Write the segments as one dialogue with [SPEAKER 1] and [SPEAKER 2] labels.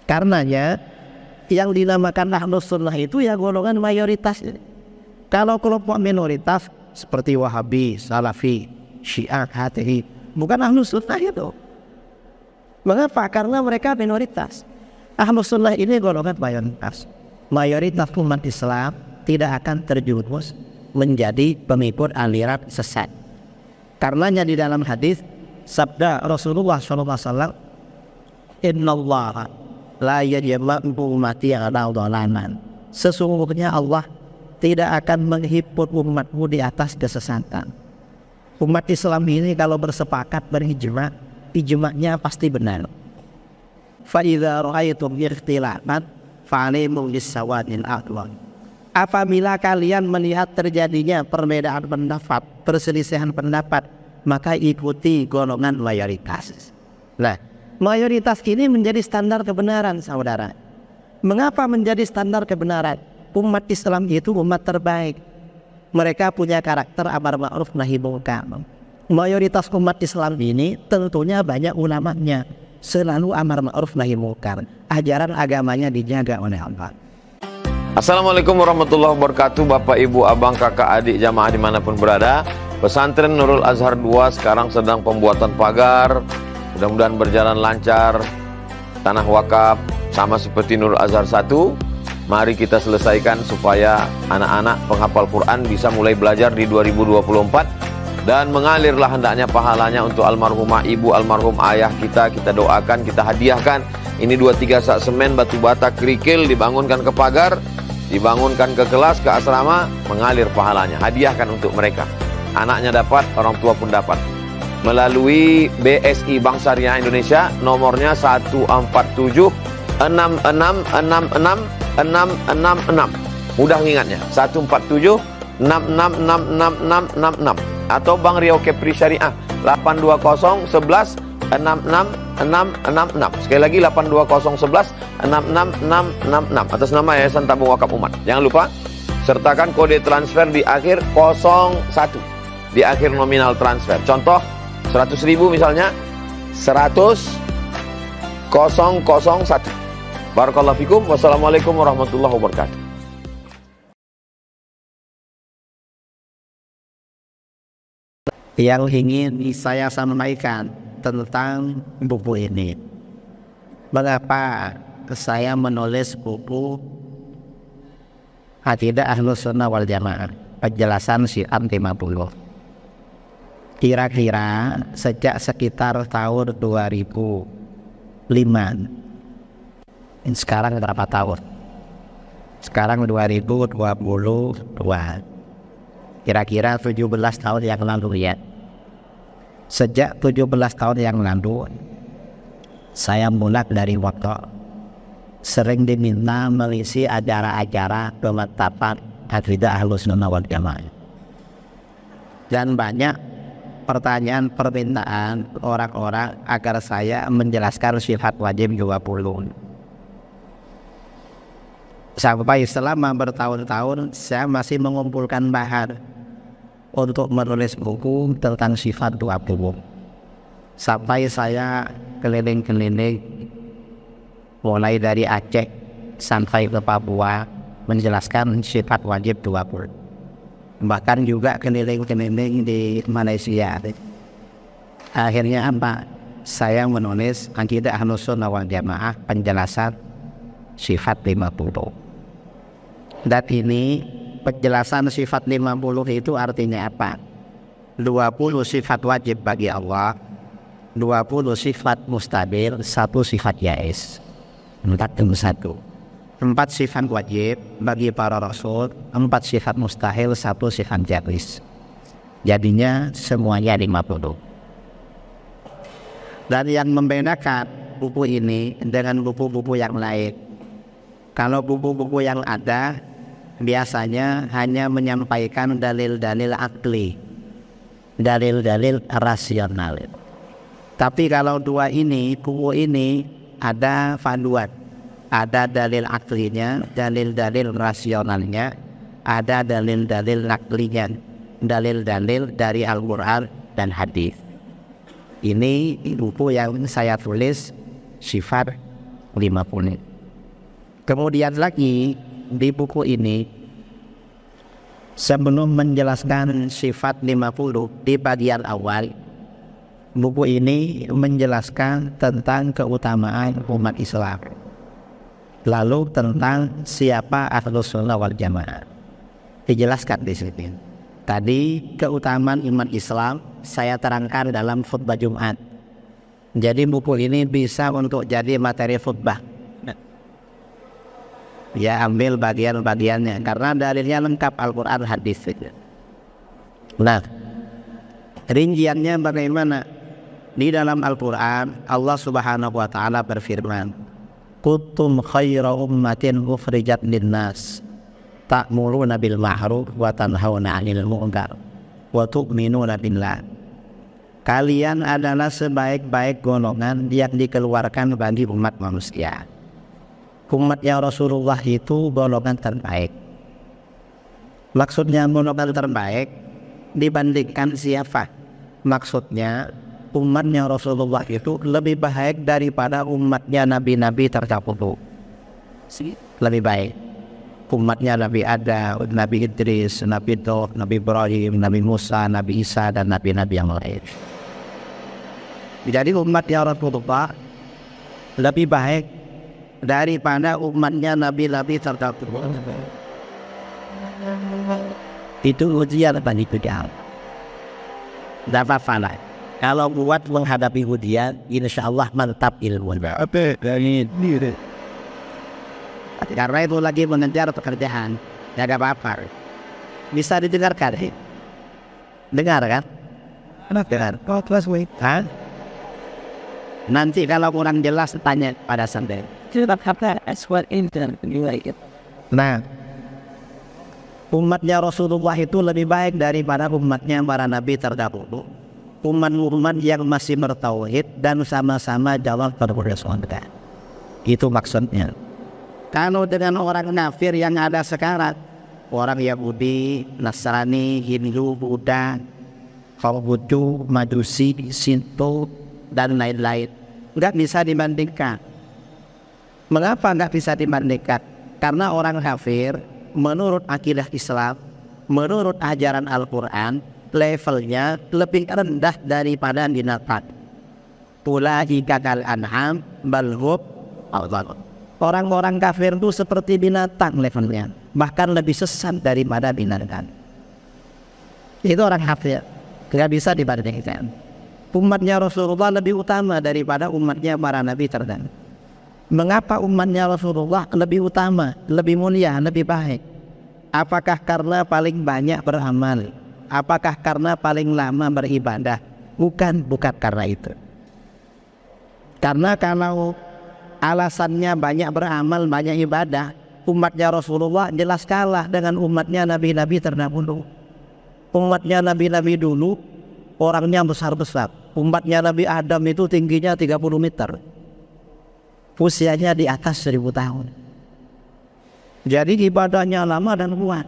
[SPEAKER 1] Karenanya yang dinamakan Ahlus Sunnah itu ya golongan mayoritas. Kalau kelompok minoritas seperti Wahabi, Salafi, Syiah, HTI, bukan Ahlus Sunnah itu. Mengapa? Karena mereka minoritas. Ahlus Sunnah ini golongan mayoritas. Mayoritas umat Islam tidak akan terjerumus menjadi pengikut aliran sesat. Karenanya di dalam hadis sabda Rasulullah SAW, Innallaha la yajma'u ummati ala dhalalan. Sesungguhnya Allah tidak akan menghimpun umatmu di atas kesesatan. Umat Islam ini kalau bersepakat berijma, ijma'nya pasti benar. Fa idza ra'aytum ikhtilafan fa'alimu bis-sawadil aqwam. Apabila kalian melihat terjadinya perbedaan pendapat, perselisihan pendapat, maka ikuti golongan mayoritas. Nah, mayoritas ini menjadi standar kebenaran, saudara. Mengapa menjadi standar kebenaran? Umat Islam itu umat terbaik. Mereka punya karakter amar ma'ruf nahi munkar. Mayoritas umat Islam ini tentunya banyak ulamanya, selalu amar ma'ruf nahi munkar. Ajaran agamanya dijaga oleh Allah.
[SPEAKER 2] Assalamualaikum warahmatullahi wabarakatuh. Bapak, ibu, abang, kakak, adik, jamaah dimanapun berada. Pesantren Nurul Azhar 2 sekarang sedang pembuatan pagar. Mudah-mudahan berjalan lancar. Tanah wakaf sama seperti Nurul Azhar 1. Mari kita selesaikan supaya anak-anak penghafal Quran bisa mulai belajar di 2024. Dan mengalirlah hendaknya pahalanya untuk almarhumah ibu, almarhum ayah kita. Kita doakan, kita hadiahkan. Ini 2-3 sak semen, batu bata, kerikil, dibangunkan ke pagar, dibangunkan ke kelas, ke asrama, mengalir pahalanya. Hadiahkan untuk mereka. Anaknya dapat, orang tua pun dapat. Melalui BSI Bank Syariah Indonesia, nomornya 147 66666666. Mudah ingatnya, 147 666666. Atau Bank Riau Kepri Syariah 820 11 66666. Sekali lagi 820 11 66666 atas nama Yayasan Tabung Wakaf Umat. Jangan lupa sertakan kode transfer di akhir 01, di akhir nominal transfer. Contoh 100.000 misalnya 100.001. Barakallahu fikum. Wassalamualaikum warahmatullahi wabarakatuh.
[SPEAKER 1] Yang ingin saya sampaikan tentang buku ini. Mengapa saya menulis buku Aqidah Ahlus Sunnah wal Jamaah, penjelasan Syiar 50. Kira-kira sejak sekitar tahun 2005. Sekarang berapa tahun? Sekarang 2022. Kira-kira 17 tahun yang lalu ya. Sejak 17 tahun yang lalu, saya mulai dari waktu sering diminta mengisi acara-acara penetapan Aqidah Ahlus Sunnah wal Jamaah. Dan banyak pertanyaan permintaan orang-orang agar saya menjelaskan sifat wajib 20. Sampai selama bertahun-tahun saya masih mengumpulkan bahan untuk menulis buku tentang sifat 20. Sampai saya keliling-keliling mulai dari Aceh sampai ke Papua menjelaskan sifat wajib 20. Bahkan juga keliling-keliling di Malaysia. Akhirnya apa? Saya menulis Aqidah Ahlus Sunnah wal Jamaah, penjelasan sifat 50. Dan ini penjelasan sifat 50 itu artinya apa? 20 sifat wajib bagi Allah, 20 sifat mustabil, 1 sifat jaiz. 41. 4 sifat wajib bagi para rasul, 4 sifat mustahil, 1 sifat jaiz. Jadinya semuanya 50. Dan yang membedakan buku ini dengan buku-buku yang lain, kalau buku-buku yang ada biasanya hanya menyampaikan dalil-dalil akli, dalil-dalil rasional. Tapi kalau buku ini ada panduan, ada dalil aklinya, dalil-dalil rasionalnya, ada dalil-dalil naklinya, dalil-dalil dari Al-Quran dan hadis. Ini buku yang saya tulis, sifat 50. Kemudian lagi di buku ini sebelum menjelaskan sifat 50 di bagian awal, buku ini menjelaskan tentang keutamaan umat Islam, lalu tentang siapa Ahlus Sunnah wal Jamaah. Dijelaskan di sini. Tadi keutamaan umat Islam saya terangkan dalam khutbah Jumat. Jadi buku ini bisa untuk jadi materi khutbah. Ya, ambil bagian-bagiannya karena dalilnya lengkap, Al-Quran, hadis. Nah, rinciannya bagaimana? Di dalam Al-Quran Allah Subhanahu wa ta'ala berfirman, kuntum khaira ummatin ukhrijat linnas ta'muruna bil ma'ruf wa tanhauna 'anil munkar wa tu'minuna billah. Kalian adalah sebaik-baik golongan yang dikeluarkan bagi umat manusia. Umatnya Rasulullah itu golongan terbaik. Maksudnya golongan terbaik dibandingkan siapa? Maksudnya umatnya Rasulullah itu lebih baik daripada umatnya nabi-nabi terdahulu. Lebih baik. Umatnya Nabi Adam, Nabi Idris, Nabi Nuh, Nabi Ibrahim, Nabi Musa, Nabi Isa, dan nabi-nabi yang lain. Jadi umatnya Rasulullah lebih baik daripada umatnya nabi-nabi terdahulu. Itu ujian bagi kita. Tidak apa-apa lah. Kalau buat menghadapi ujian, insya Allah mantap ilmu. Karena itu lagi mengejar pekerjaan, tidak apa-apa. Bisa didengarkan, dengar kan? Dengar. Hah? Nanti kalau kurang jelas tanya pada santai. Nah, umatnya Rasulullah itu lebih baik daripada umatnya para nabi terdahulu. Umat-umat yang masih bertauhid dan sama-sama jalan kepada surga. Itu maksudnya. Kalau dengan orang kafir yang ada sekarang, orang Yahudi, Nasrani, Hindu, Buddha, Konghucu, Majusi, Shinto, dan lain-lain, nggak bisa dibandingkan. Mengapa nggak bisa dibandingkan? Karena orang kafir menurut akidah Islam, menurut ajaran Al-Quran, levelnya lebih rendah daripada binatang. Ulaika kal an'am bal hum adall. Orang-orang kafir itu seperti binatang levelnya, bahkan lebih sesat daripada binatang. Itu orang kafir, nggak bisa dibandingkan. Umatnya Rasulullah lebih utama daripada umatnya para nabi terdahulu. Mengapa umatnya Rasulullah lebih utama, lebih mulia, lebih baik? Apakah karena paling banyak beramal? Apakah karena paling lama beribadah? Bukan karena itu. Karena kalau alasannya banyak beramal, banyak ibadah, umatnya Rasulullah jelas kalah dengan umatnya nabi-nabi terdahulu. Umatnya nabi-nabi dulu orangnya besar-besar. Umatnya Nabi Adam itu tingginya 30 meter. Usianya di atas 1000 tahun. Jadi ibadahnya lama dan kuat.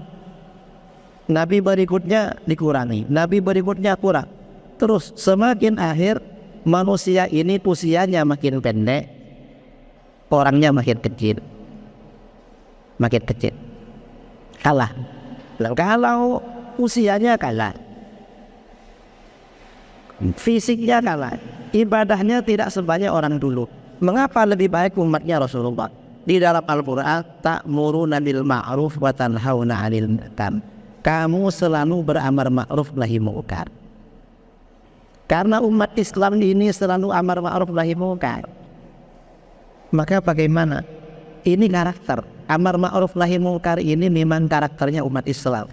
[SPEAKER 1] Nabi berikutnya dikurangi, nabi berikutnya kurang. Terus semakin akhir manusia ini usianya makin pendek, orangnya makin kecil. Makin kecil. Kalah. Kalau usianya kalah, fisiknya kalah, ibadahnya tidak sebanyak orang dulu. Mengapa lebih baik umatnya Rasulullah? Di dalam Al-Quran, ta'muruna bil ma'ruf wa tanhauna 'anil munkar. Kamu selalu beramar ma'ruf nahi munkar. Karena umat Islam ini selalu amar ma'ruf nahi munkar. Maka bagaimana? Ini karakter amar ma'ruf nahi munkar ini memang karakternya umat Islam.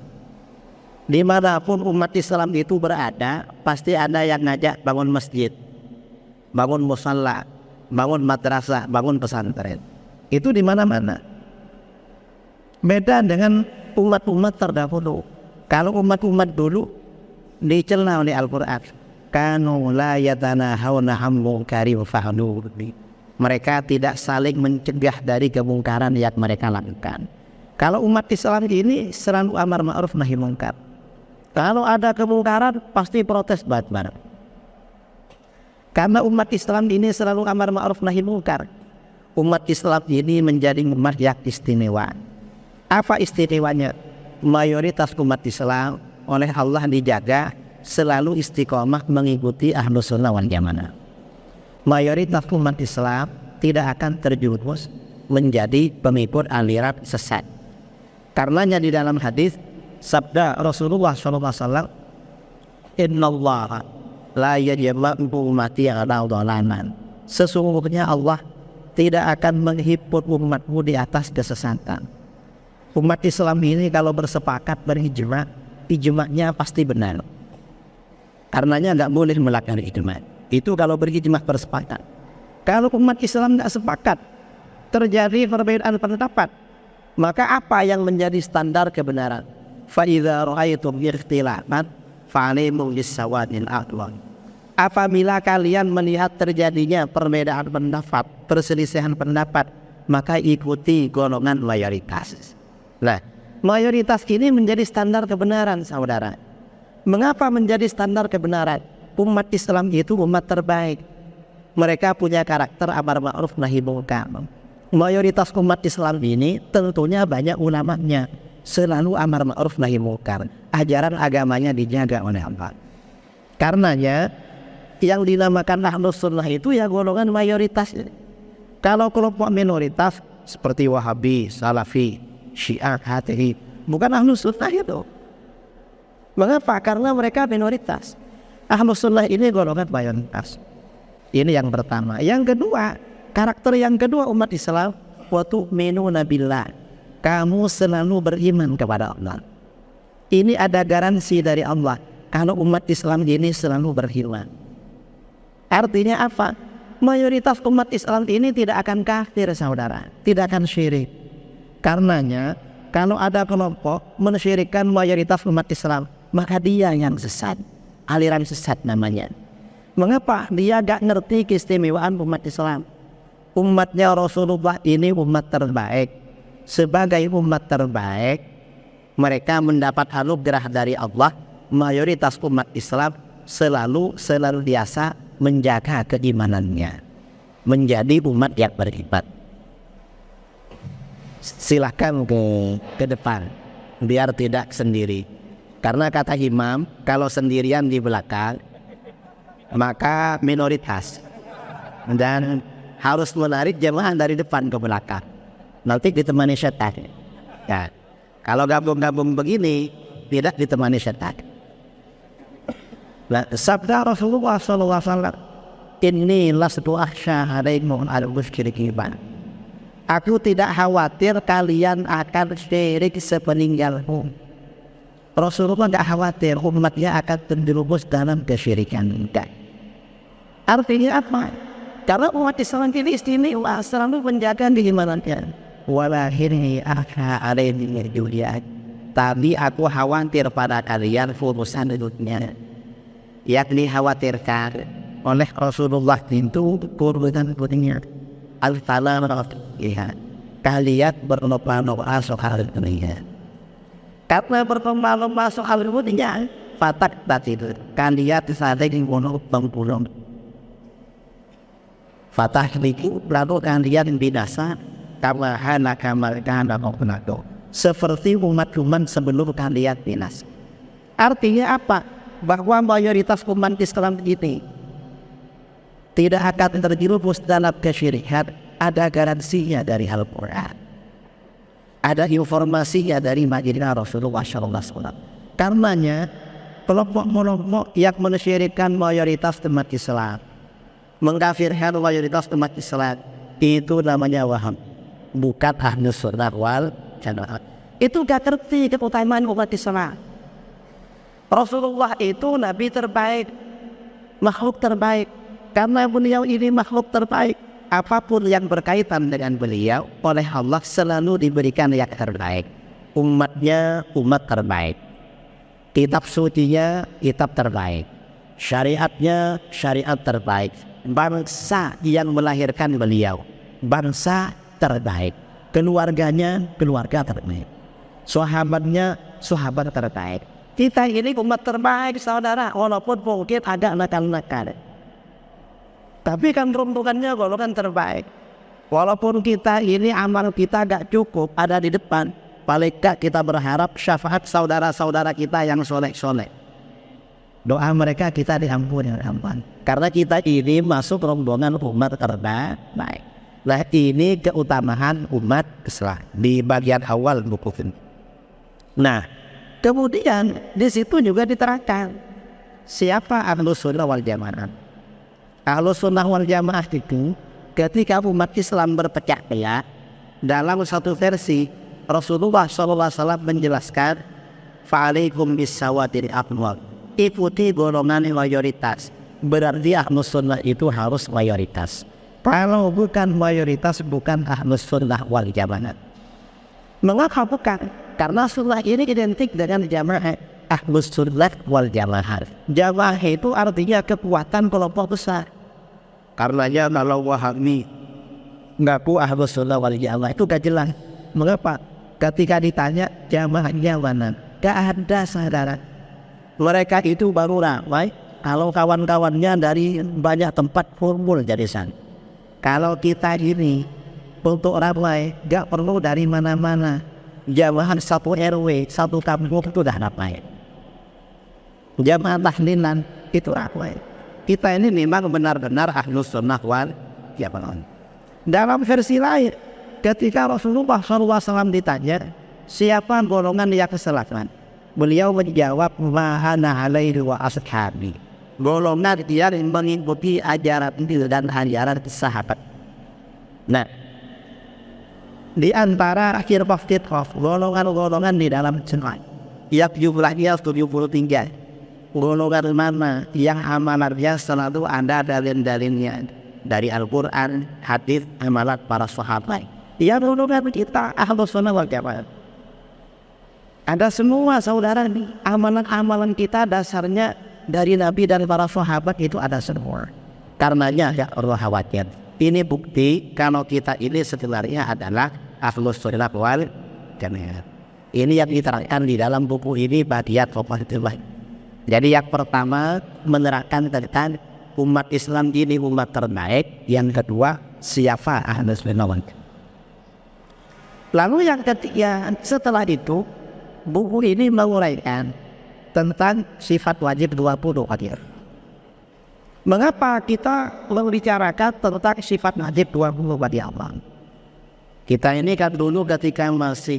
[SPEAKER 1] Dimanapun umat Islam itu berada, pasti ada yang ngajak bangun masjid, bangun musalla, bangun madrasah, bangun pesantren. Itu di mana-mana. Beda dengan umat-umat terdahulu. Kalau umat-umat dulu dicela oleh Al-Quran, kanu la yatanahawna 'an munkarin fa'alu. Mereka tidak saling mencegah dari kemungkaran yang mereka lakukan. Kalau umat Islam ini selalu amar ma'ruf nahi munkar. Kalau ada kemungkaran pasti protes bareng. Karena umat Islam ini selalu amar ma'ruf nahi munkar. umat Islam ini menjadi umat yang istimewa. Apa istimewanya? Mayoritas umat Islam oleh Allah dijaga selalu istiqomah mengikuti Ahlus Sunnah wal Jamaah. Mayoritas umat Islam tidak akan terjerumus menjadi pengikut aliran sesat. Karenanya di dalam hadis sabda Rasulullah SAW, Innallaha la yajma'u ummati ala dhalalan. Sesungguhnya Allah tidak akan menghimpun umatmu di atas kesesatan. Umat Islam ini kalau bersepakat berijma, ijma'nya pasti benar. Karenanya nggak boleh melanggar ijma'. Itu kalau berijma bersepakat. Kalau umat Islam nggak sepakat, terjadi perbedaan pendapat, maka apa yang menjadi standar kebenaran? Fa idza ra'aytum ikhtilafan fa'alimu bis-sawadil a'dwan. Apabila kalian melihat terjadinya perbedaan pendapat, perselisihan pendapat, maka ikuti golongan mayoritas. Nah, mayoritas ini menjadi standar kebenaran, saudara. Mengapa menjadi standar kebenaran? Umat Islam itu umat terbaik. Mereka punya karakter amar ma'ruf nahi munkar. Mayoritas umat Islam ini tentunya banyak ulamanya, selalu amar ma'ruf nahi munkar. Ajaran agamanya dijaga oleh Allah. Karenanya yang dinamakan Ahlus Sunnah itu ya golongan mayoritas. Kalau kelompok minoritas seperti Wahabi, Salafi, Syiah, HTI, bukan Ahlus Sunnah itu. Mengapa? Karena mereka minoritas. Ahlus Sunnah ini golongan mayoritas. Ini yang pertama. Yang kedua, karakter yang kedua umat Islam, wa tu'minuna billah. Kamu selalu beriman kepada Allah. Ini ada garansi dari Allah kalau umat Islam ini selalu beriman. Artinya apa? Mayoritas umat Islam ini tidak akan kafir, saudara, tidak akan syirik. Karenanya kalau ada kelompok mensyirikkan mayoritas umat Islam, maka dia yang sesat, aliran sesat namanya. Mengapa? Dia gak ngerti keistimewaan umat Islam. Umatnya Rasulullah ini umat terbaik. Sebagai umat terbaik, mereka mendapat anugerah dari Allah. Mayoritas umat Islam selalu biasa menjaga keimanannya, menjadi umat yang beriman. Silahkan ke depan biar tidak sendiri. Karena kata imam, kalau sendirian di belakang maka minoritas, dan harus menarik jemaah dari depan ke belakang, nanti ditemani setan. Ya, kalau gabung-gabung begini tidak ditemani setan. Nah, sabda Rasulullah SAW, Inni lastu akhsha alaikum al-musyrikin. Aku tidak khawatir kalian akan syirik sepeninggalku. Rasulullah tidak khawatir umatnya akan terjerumus dalam kesyirikan. Artinya apa? Karena umat Islam ini istimewa, selalu menjaga keimanannya. Walahirni akha alaihi dunia. Tapi aku khawatir pada kalian urusan dunia. Yakni khawatirkan oleh Rasulullah itu urusan dunia. Al-falah kalian berlomba-lomba soal dunia. Karena berlomba-lomba soal dunia, fatak tadi kalian saling membunuh. Fatah itu lalu kalian binasa kama kana qablatu, seperti umat-umat sebelum kalian binasa. Artinya apa? Bahwa mayoritas umat Islam ini tidak akan terjerumus dalam kesyirikan. Ada garansinya dari Al-Quran, ada informasinya dari Madinah Rasulullah SAW. Karenanya kelompok-kelompok yang mensyirikkan mayoritas umat Islam, mengkafirkan mayoritas umat Islam, itu namanya Wahhab, bukan Ahlus Sunnah wal Jamaah. Itu gak ngerti keutamaan umat Islam. Rasulullah itu nabi terbaik, makhluk terbaik. Karena beliau ini makhluk terbaik, apapun yang berkaitan dengan beliau oleh Allah selalu diberikan yang terbaik. Umatnya umat terbaik, kitab sucinya kitab terbaik, syariatnya syariat terbaik. Bangsa yang melahirkan beliau bangsa terbaik, keluarganya keluarga terbaik, sahabatnya sahabat terbaik. Kita ini umat terbaik, saudara, walaupun mungkin agak nakal-nakal, tapi kan peruntukannya golongan terbaik. Walaupun kita ini amal kita gak cukup ada di depan, paling gak kita berharap syafaat saudara-saudara kita yang soleh-soleh. Doa mereka kita diampuni oleh Allah. Karena kita ini masuk rombongan umat terbaik. Nah ini keutamaan umat Islam di bagian awal buku ini. Nah kemudian di situ juga diterangkan siapa Ahlus Sunnah wal Jamaah. Ahlus Sunnah wal Jamaah itu ketika umat Islam berpecah belah, dalam satu versi Rasulullah SAW menjelaskan fa'alaikum bisawatil aqwal, ikuti golongan mayoritas. Berarti Ahlus Sunnah itu harus mayoritas. Kalau bukan mayoritas bukan Ahlus Sunnah wal Jamaah. Mengapa bukan? Karena sunnah ini identik dengan jamaah. Ahlus Sunnah wal Jamaah. Jamaah itu artinya kekuatan kelompok besar. Karenanya kalau Wahabi ngaku Ahlus Sunnah wal Jamaah itu gak jelas. Mengapa? Ketika ditanya jamaahnya mana, gak ada saudara. Mereka itu baru ramai kalau kawan-kawannya dari banyak tempat kumpul jadi sana. Kalau kita ini untuk ramai gak perlu dari mana-mana. Jamaah satu RW, satu kampung itu dah ramai. Jamaah tahlilan itu ramai. Kita ini memang benar-benar Ahlus Sunnah wal Jamaah. Dalam versi lain, ketika Rasulullah SAW ditanya siapa golongan yang kesalahan, beliau menjawab mahana alaihi wa ashabi, golongan yang mengikuti ajaran itu dan ajaran sahabat. Nah, di antara akhir waktu golongan-golongan di dalam jemaah yang jumlahnya 73, golongan mana yang amalannya selalu ada dalil-dalilnya dari Al-Quran, hadis, amalan para sahabat. Yang golongan kita Ahlus Sunnah wal Jamaah. Ada semua saudara nih, amalan-amalan kita dasarnya dari Nabi dan para sahabat itu ada semua. Karenanya ya Allah khawatir. Ini bukti kalau kita ini sebenarnya adalah Ahlus Sunnah wal Jamaah. Ini yang diterangkan di dalam buku ini Badiat Fawaidillah. Jadi yang pertama menerangkan tentang umat Islam ini umat terbaik. Yang kedua siapa Ahlus Sunnah wal Jamaah. Lalu yang ketiga setelah itu buku ini menguraikan tentang sifat wajib 20 hadir. Mengapa kita membicarakan tentang sifat wajib 20 bagi Allah? Kita ini kan dulu ketika masih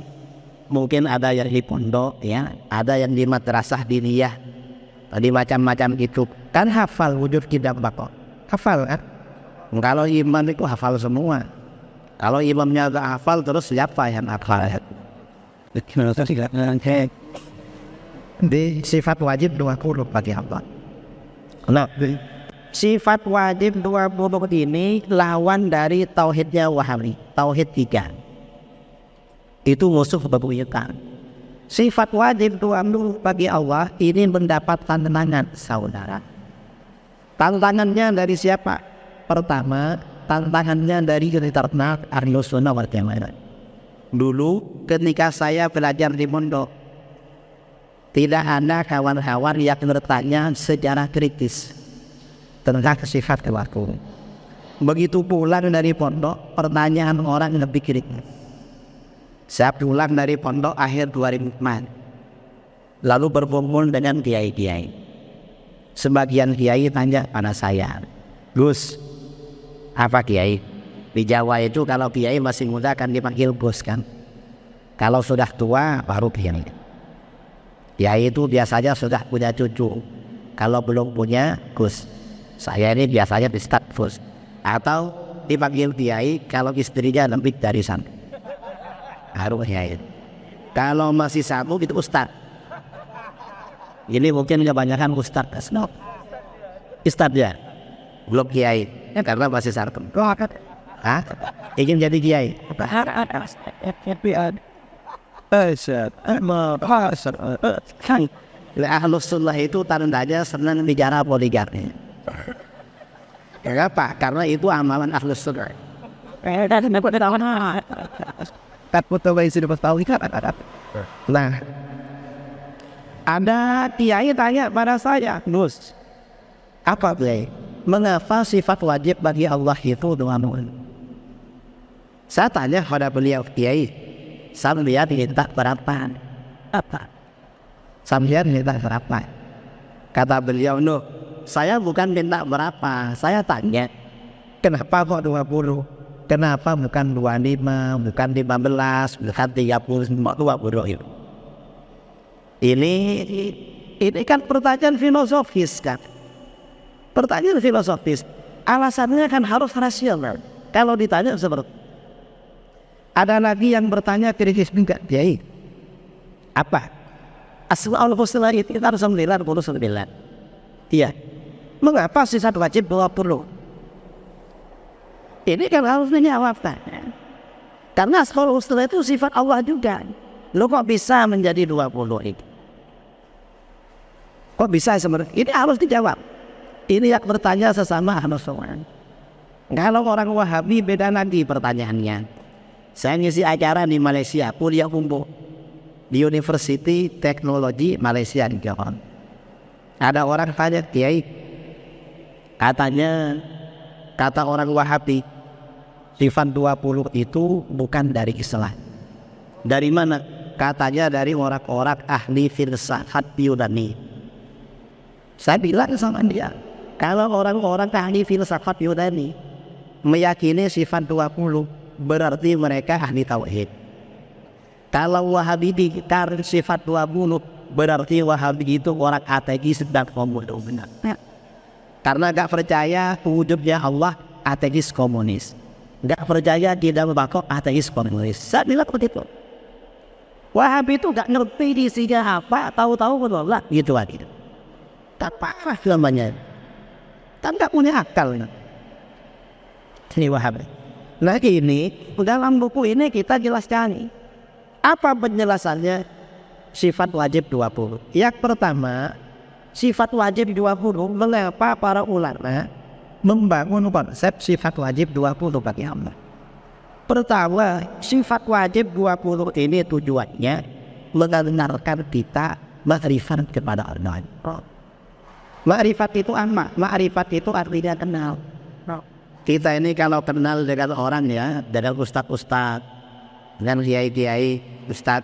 [SPEAKER 1] mungkin ada yang di pondok ya, ada yang di madrasah diniyah, tadi macam-macam itu kan hafal wujud kita bakal hafal kan? Kalau imam itu hafal semua. Kalau imamnya gak hafal terus siapa yang hafal? Di sifat wajib 20 bagi Allah. Nah, sifat wajib 20 ini lawan dari tauhidnya Wahabi, tauhid 3. Itu musuh bebuyutan. Sifat wajib 20 bagi Allah ini mendapat tantangan saudara. Tantangannya dari siapa? Pertama, tantangannya dari terkenal Ahlus Sunnah wal Jamaah. Dulu ketika saya belajar di pondok, tidak ada kawan-kawan yang bertanya secara kritis tentang sifat kelaku. Begitu pulang dari pondok, pertanyaan orang lebih kritis. Saya pulang dari pondok akhir 2004, lalu berkumpul dengan kiai-kiai. Sebagian kiai tanya pada saya, Gus, apa kiai? Di Jawa itu kalau kiai masih muda kan dipanggil Gus kan. Kalau sudah tua baru kiai. Kiai itu biasanya sudah punya cucu. Kalau belum punya Gus. Saya ini biasanya di Ustaz Gus. Atau dipanggil kiai kalau istrinya lebih dari sana. Baru kiai. Kalau masih satu itu Ustaz. Ini mungkin kebanyakan Ustaz. No. Ustaz ya. Belum kiai. Ya, karena masih satu. Hah? Ingin jadi kiai? Ahlus Sunnah itu tandanya senang bicara poligami. Kenapa? Karena itu amalan Ahlus Sunnah. Nah, ada kiai tanya pada saya, Gus, apa kiai? Mengapa sifat wajib bagi Allah itu 20? Saya tanya pada beliau, Kiai, sampean minta berapa? Apa? Sampean minta berapa? Kata beliau, no, saya bukan minta berapa, saya tanya, kenapa kok 20? Kenapa bukan 25, bukan 15, bukan 30, 20 itu? Ini kan pertanyaan filosofis kan? Pertanyaan filosofis. Alasannya kan harus rasional. Kalau ditanya seperti, ada lagi yang bertanya kritis juga, Kiai, apa? Asmaul Husna itu harus 99. Iya. Mengapa sifat wajib 20? Ini kan harus menjawab tanya. Karena Asmaul Husna itu sifat Allah juga. Lo kok bisa menjadi 20 itu? Kok bisa sebenarnya? Ini harus dijawab. Ini yang bertanya sesama Ahlus Sunnah. Kalau orang Wahabi beda lagi pertanyaannya. Saya ngisi acara di Malaysia, kuliah umum di University Teknologi Malaysia di Johor. Ada orang tanya, Kiai, katanya kata orang Wahabi, sifat 20 itu bukan dari Islam. Dari mana? Katanya dari orang-orang ahli filsafat Yunani. Saya bilang sama dia, kalau orang-orang ahli filsafat Yunani meyakini sifat 20, berarti mereka ahli tauhid. Kalau Wahabi dikatakan sifat 20, berarti Wahabi itu orang ateis dan komunis. Karena gak percaya wujudnya Allah, ateis komunis. Gak percaya tidak membakok, ateis komunis. Saya bilang begitu. Wahabi itu gak ngerti isinya apa, tahu-tahu menolak gitu aja. Tak parah namanya. Kan gak punya akal. Ini Wahabi. Nah ini, dalam buku ini kita jelaskan. Apa penjelasannya sifat wajib 20? Yang pertama, sifat wajib 20, mengapa para ulama membangun konsep sifat wajib 20 bagi Allah? Pertama, sifat wajib 20 ini tujuannya mengenalkan kita ma'rifat kepada Allah. Ma'rifat itu apa? Ma'rifat itu artinya kenal. Kita ini kalau kenal dengan orang ya, dengan ustaz-ustaz, dengan kiai-kiai, ustaz,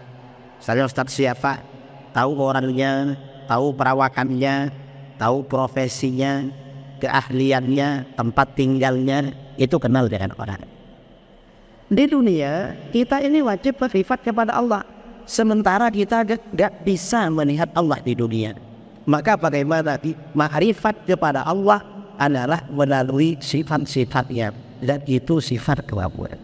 [SPEAKER 1] saya ustaz siapa, tahu orangnya, tahu perawakannya, tahu profesinya, keahliannya, tempat tinggalnya, itu kenal dengan orang. Di dunia, kita ini wajib bersifat kepada Allah. Sementara kita gak bisa melihat Allah di dunia. Maka bagaimana? Ma'rifat kepada Allah adalah melalui sifat-sifatnya. Dan itu sifat kewabuan.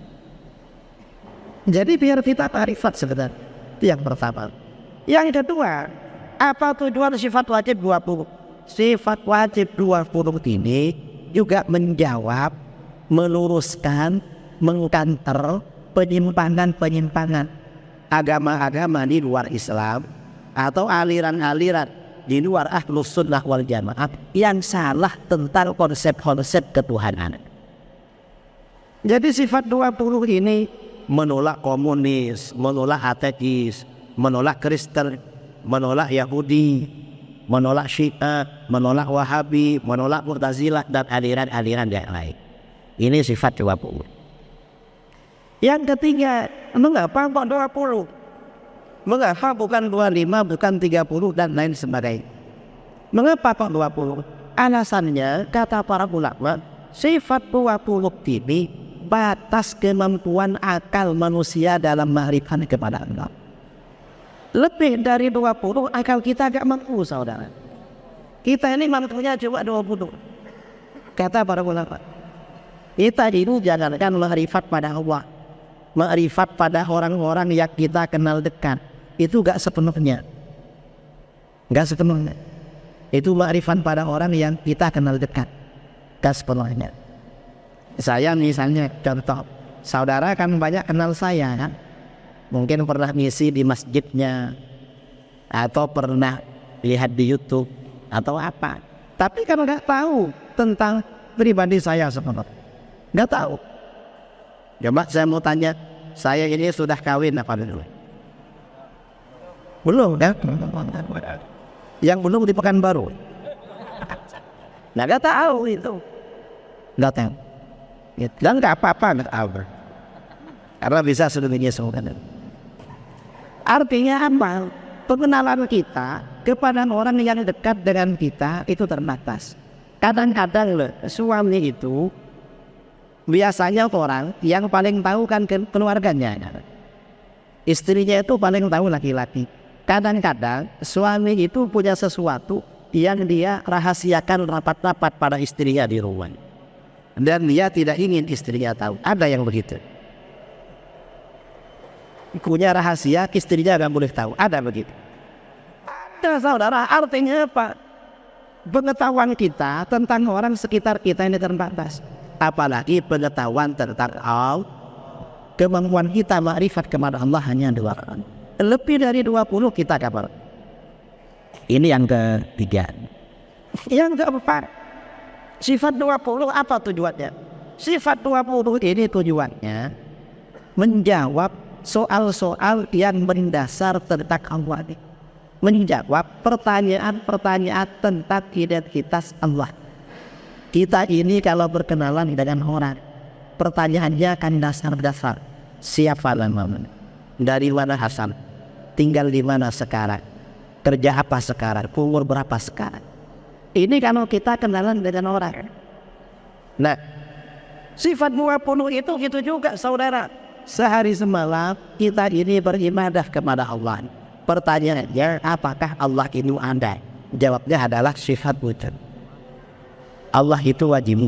[SPEAKER 1] Jadi biar kita ma'rifat sebenarnya. Itu yang pertama. Yang kedua, apa tujuan sifat wajib 20? Sifat wajib 20 ini juga menjawab, meluruskan, mengkanter penyimpangan-penyimpangan agama-agama di luar Islam atau aliran-aliran di luar Ahlus Sunnah wal Jamaah yang salah tentang konsep-konsep ketuhanan. Jadi sifat 20 ini menolak komunis, menolak ateis, menolak Kristen, menolak Yahudi, menolak Syiah, menolak Wahabi, menolak Mu'tazilah dan aliran-aliran yang lain. Ini sifat 20. Yang ketiga, mengapa kok 20? Mengapa bukan 25, bukan 30 dan lain sebagainya? Mengapa kok 20? Alasannya, kata para ulama, sifat 20 ini batas kemampuan akal manusia dalam ma'rifat kepada Allah. Lebih dari 20 akal kita gak mampu, saudara. Kita ini mampunya cuma 20. Kata para ulama, kita itu jangankan ma'rifat pada Allah, ma'rifat pada orang-orang yang kita kenal dekat, itu gak sepenuhnya. Gak sepenuhnya. Itu ma'rifat pada orang yang kita kenal dekat, gak sepenuhnya. Saya misalnya contoh, saudara kan banyak kenal saya kan, mungkin pernah ngisi di masjidnya atau pernah lihat di YouTube atau apa, tapi kan nggak tahu tentang pribadi saya sebenarnya, nggak tahu. Coba saya mau tanya, saya ini sudah kawin apa belum? Belum kan? Yang belum di Pekanbaru. Nggak tahu itu, nggak tahu. Dan nggak apa-apa, nggak tahu. Karena bisa sedemikian semua. Artinya apa? Pengenalan kita kepada orang yang dekat dengan kita itu terbatas. Kadang-kadang loh, suami itu biasanya orang yang paling tahu kan keluarganya. Istrinya itu paling tahu laki-laki. Kadang-kadang suami itu punya sesuatu yang dia rahasiakan rapat-rapat pada istrinya di rumah. Dan dia tidak ingin istrinya tahu. Ada yang begitu. Punya rahasia, istrinya nggak boleh tahu. Ada begitu. Ada saudara, artinya apa? Pengetahuan kita tentang orang sekitar kita ini terbatas. Apalagi pengetahuan tentang Allah. Kemampuan kita makrifat kepada Allah hanya 2 orang. Lebih dari 20 kita kabar. Ini yang ketiga. Yang keempat, sifat 20 apa tujuannya? Sifat 20 ini tujuannya menjawab soal-soal yang mendasar tentang Allah. Menjawab pertanyaan-pertanyaan tentang identitas Allah. Kita ini kalau berkenalan dengan orang, pertanyaannya akan dasar-dasar. Siapa namanya? Dari mana Hasan? Tinggal di mana sekarang? Kerja apa sekarang? Umur berapa sekarang? Ini kalau kita kenalan dengan orang. Nah, sifat 20 itu gitu juga saudara. Sehari semalam kita ini beribadah kepada Allah. Pertanyaannya, apakah Allah itu ada? Jawabnya adalah sifat wujud. Allah itu wajib.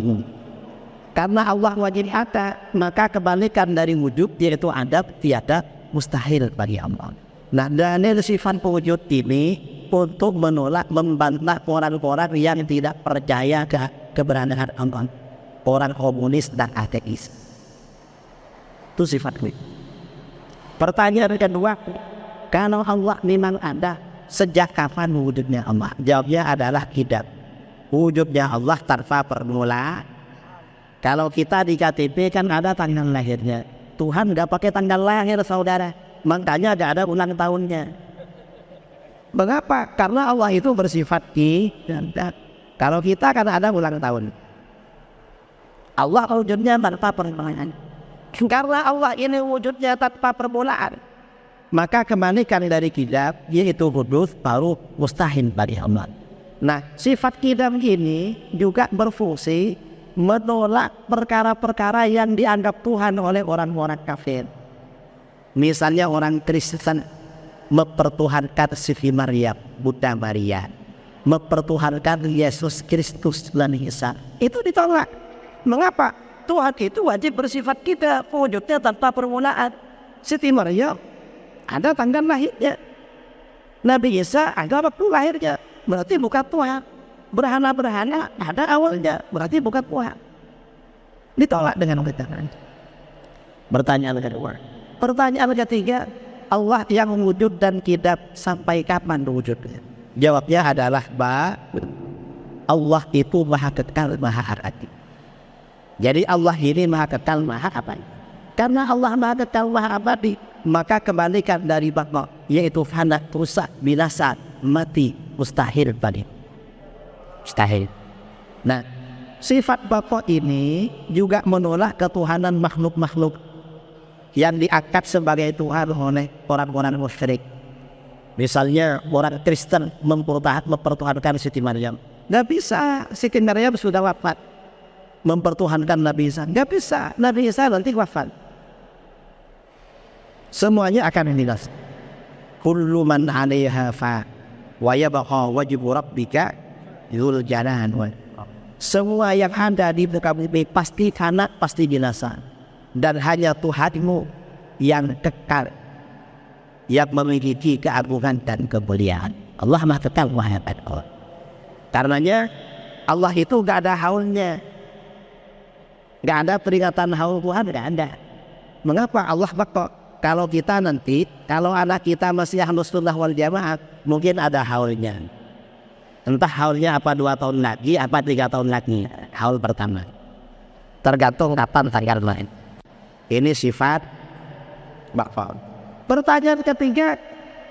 [SPEAKER 1] Karena Allah wajib ada, maka kebalikan dari wujud yaitu ada, tiada, mustahil bagi Allah. Nah, dari sifat wujud ini untuk menolak, membantah orang-orang yang tidak percaya keberadaan Allah, orang komunis dan ateis. Itu sifat wujud. Pertanyaan kedua, kalau Allah memang ada, sejak kapan wujudnya Allah? Jawabnya adalah tidak. Wujudnya Allah tanpa permulaan. Kalau kita di KTP kan ada tanggal lahirnya. Tuhan nggak pakai tanggal lahir saudara, makanya nggak ada ulang tahunnya. Mengapa? Karena Allah itu bersifat tidak. Kalau kita kan ada ulang tahun. Allah wujudnya tanpa permulaan. Karena Allah ini wujudnya tanpa permulaan, maka kebalikan dari qidam yaitu hudus baru mustahil bagi Allah. Nah, sifat qidam ini juga berfungsi menolak perkara-perkara yang dianggap Tuhan oleh orang-orang kafir. Misalnya orang Kristen mempertuhankan Siti Maryam, Bunda Maria, mempertuhankan Yesus Kristus dan Isa. Itu ditolak. Mengapa? Tuhan itu wajib bersifat kita, wujudnya tanpa permulaan. Siti Maryam ada tanggal lahirnya. Nabi Isa ada waktu lahirnya, berarti bukan Tuhan. Berhala-berhala ada awalnya, berarti bukan Tuhan. Ditolak dengan keterangan. Pertanyaan kedua. Pertanyaan ketiga, Allah yang wujud dan qidam sampai kapan wujudnya? Jawabnya adalah Allah itu maha kekal, maha abadi. Jadi Allah ini maha kekal, maha abadi. Karena Allah maha kekal, maha abadi, maka kebalikan dari baqa yaitu fana, rusak, binasa, mati, mustahil bagi. Mustahil. Nah, sifat baqa ini juga menolak ketuhanan makhluk-makhluk yang diangkat sebagai Tuhan oleh orang-orang musyrik. Misalnya orang Kristen mempertuhankan Siti Maryam. Gak bisa, Siti Maryam sudah wafat. Mempertuhankan Nabi Isa, gak bisa, Nabi Isa nanti wafat. Semuanya akan dinas. Kullu man 'alaiha fa wa yabqa wajhu rabbika dzul jalali wal ikram. Semua yang ada di muka bumi pasti kanak, pasti binasa. Dan hanya Tuhanmu yang kekal, yang memiliki keagungan dan kemuliaan. Allah maha kekal, maha abadi. Karenanya Allah itu gak ada haulnya, gak ada peringatan haul Tuhan, gak ada. Mengapa? Allah baqa. Kalau kita nanti, kalau anak kita masih Ahlus Sunnah wal Jamaah, mungkin ada haulnya. Entah haulnya apa 2 tahun lagi, apa 3 tahun lagi. Haul pertama. Tergantung kapan tanggal lain. Ini sifat baqa. Pertanyaan ketiga,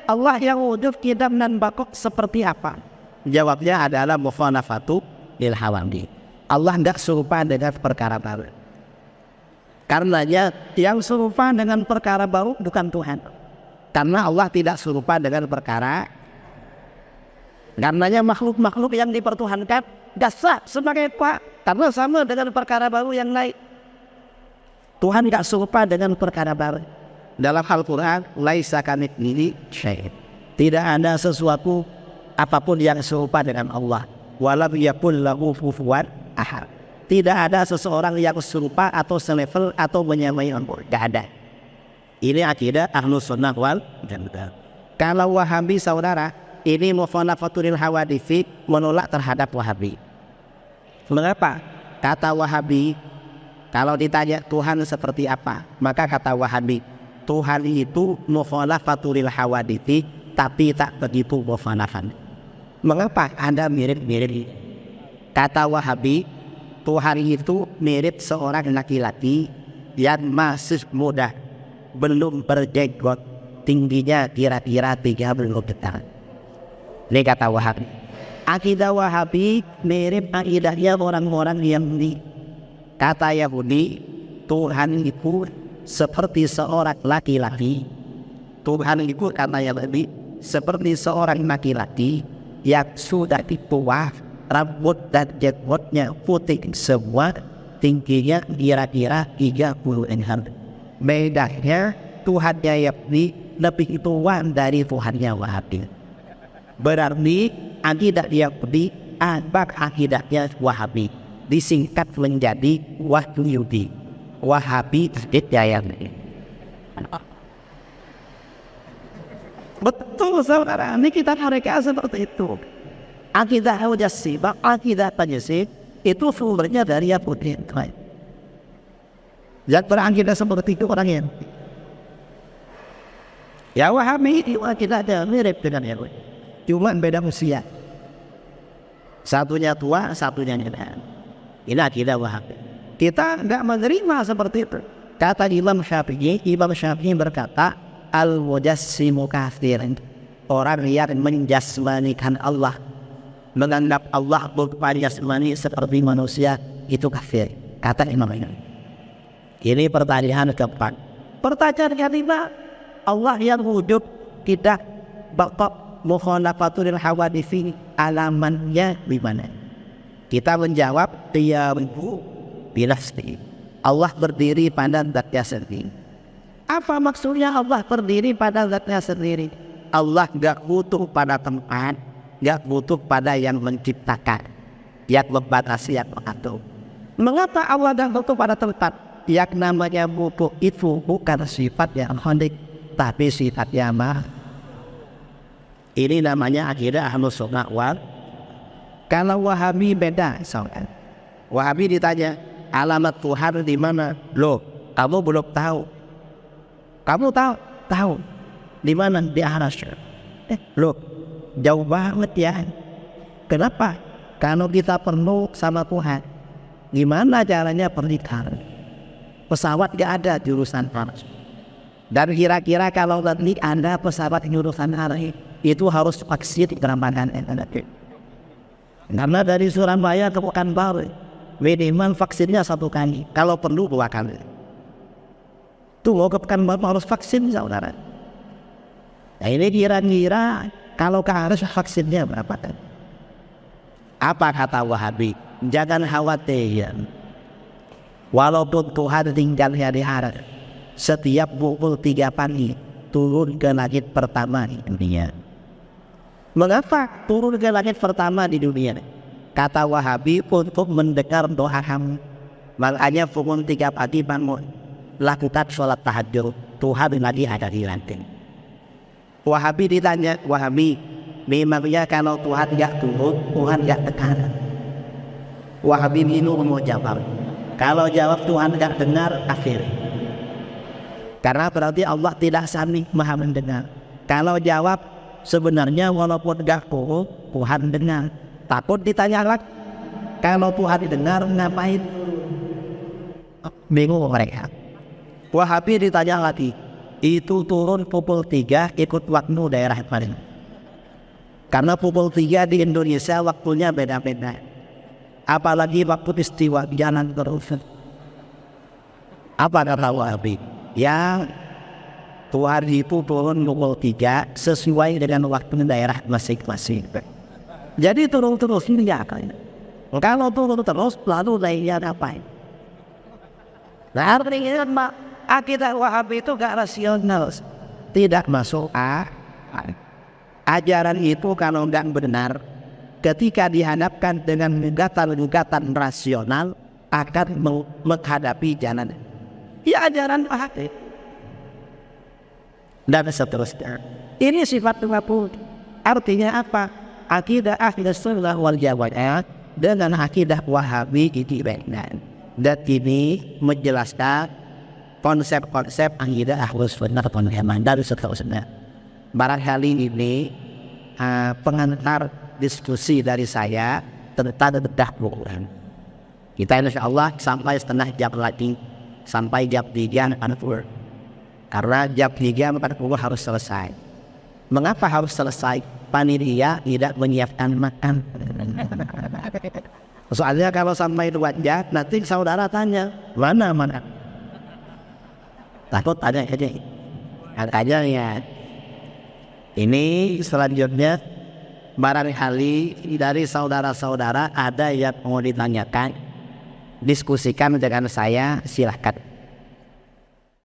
[SPEAKER 1] Allah yang wujud, qidam dan baqa seperti apa? Jawabnya adalah mukhalafatu lil hawadi. Allah tidak serupa dengan perkara baru. Karenanya yang serupa dengan perkara baru bukan Tuhan. Karena Allah tidak serupa dengan perkara. Karenanya makhluk-makhluk yang dipertuhankan gak sah sebagai Tuhan, karena sama dengan perkara baru yang lain. Tuhan gak serupa dengan perkara baru. Dalam Al-Quran, laisa kamitslihi syai'. Tidak ada sesuatu apapun yang serupa dengan Allah. Walam yakul lahu kufuwan ahad. Tidak ada seseorang yang serupa atau selevel atau menyamai Allah. Tidak ada. Ini akidah Ahlus Sunnah wal Jamaah. Kalau Wahabi saudara, ini mukhalafatul hawadits, menolak terhadap Wahabi. Mengapa? Kata Wahabi, kalau ditanya Tuhan seperti apa, maka kata Wahabi, Tuhan itu mukhalafatul hawadits, tapi tak begitu mukhalafan. Mengapa Anda mirip-mirip? Kata Wahabi, Tuhan itu mirip seorang laki-laki yang masih muda, belum berjenggot, tingginya kira-kira 30 meter. Ini kata Wahabi. Akidah Wahabi mirip akidahnya orang-orang Yahudi. Kata Yahudi, Tuhan itu seperti seorang laki-laki. Tuhan itu kata Yahudi seperti seorang laki-laki yang sudah tua, rambut dan jenggotnya putih semua, tingginya kira-kira 30 meter. Bedanya Tuhannya Yahudi lebih tua dari Tuhannya Wahabi. Berarti akidah Yahudi abak akidahnya Wahabi, disingkat menjadi Wahyudi. Wahabi akidahnya Yahudi. Betul saudara, ini kita mereka seperti itu. Akidah Mujassimah, akidah Tajsim itu sumbernya dari Yahudi. Yang berakidah seperti itu orang yang ya Wahabi itu akidahnya mirip dengan Yahudi, cuma beda usia. Satunya tua, satunya muda. Ini akidah Wahabi. Kita enggak menerima seperti itu. Kata Imam Syafi'i berkata, al-mujassimu kafir. Orang yang menjasmanikan Allah, menganggap Allah berupa jasmani seperti manusia, itu kafir. Kata Imam ini. Ini pertanyaan keempat. Pertanyaan kelima, Allah yang wujud tidak bapak mukhalafatul hawadits, alamannya di mana? Kita menjawab dia binasti. Allah berdiri pada zatnya sendiri. Apa maksudnya Allah berdiri pada zatnya sendiri? Allah gak butuh pada tempat, gak butuh pada yang menciptakan, yang membatasi, yang mengatur. Mengapa Allah gak butuh pada tempat? Yang namanya butuh itu bukan sifat yang khalik, tapi sifat yang maha. Ini namanya akidah Ahlus Sunnah wal. Kalau Wahabi beda, soalnya Wahabi ditanya alamat Tuhan di mana? Loh, kamu belum tahu. Kamu tahu? Tahu. Di mana? Di Arasy. Loh, jauh banget ya. Kenapa? Kalau kita perlu sama Tuhan, gimana caranya pernikahan? Pesawat gak ada jurusan Arasy. Dan kira-kira kalau nanti Anda pesawat jurusan Arasy, itu harus vaksin kerambanan karena dari Surabaya ke Pekanbaru minimal vaksinnya 1 kali, kalau perlu 2 kali. Tuh mau ke Pekanbaru harus vaksin saudara. Nah ini kira-kira kalau ke Arasy vaksinnya berapa kan? Apa kata Wahabi? Jangan khawatir, walaupun Tuhan tinggalnya di Arasy, setiap pukul 3 pagi turun ke langit pertama di dunia. Mengapa turun ke langit pertama di dunia? Kata Wahabi, untuk mendengar doa kamu. Makanya pukul 3 pagi bangun, lakukan sholat tahajud, Tuhan lagi ada di lantai. Wahabi ditanya, Wahabi, memangnya kalau Tuhan gak turun, Tuhan gak tekan? Wahabi bingung mau jawab. Kalau jawab Tuhan gak dengar, kafir. Karena berarti Allah tidak sami maha mendengar. Kalau jawab sebenarnya walaupun gak turun, Tuhan dengar. Takut ditanya lagi, kalau Tuhan dengar ngapain? Bingung mereka. Wahabi ditanya lagi, itu turun pukul 3 ikut waktu daerah mana? Karena pukul 3 di Indonesia waktunya beda-beda. Apalagi waktu istiwa jalan terus. Apa kata Wahabi? Yang Tuhan itu turun pukul 3 sesuai dengan waktu daerah masing-masing. Jadi turun terus ini kan? Kalau turun terus lalu lainnya ngapain? Nah artinya Pak, akidah Wahabi itu gak rasional, tidak masuk akal. Ajaran itu kalau gak benar, ketika dihadapkan dengan gugatan rasional akan menghadapi jalan. Ya ajaran Wahabi dan seterusnya. Ini sifat 20. Artinya apa? Akidah Ahlus Sunnah wal Jamaah dengan akidah Wahabi itu berbeda. Dan ini menjelaskan konsep-konsep akidah Ahlus Sunnah wal Jamaah dan seterusnya. Barangkali ini pengantar diskusi dari saya tentang bedah Quran. Kita insyaallah sampai setengah jam lagi, sampai jam 3 karena jam 3.40 harus selesai. Mengapa harus selesai? Panitia tidak menyiapkan makan. Soalnya kalau sampai 2 jam nanti saudara tanya mana. Takut tanya aja. Makanya ya. Ini selanjutnya barangkali dari saudara-saudara ada yang mau ditanyakan, diskusikan dengan saya, silahkan.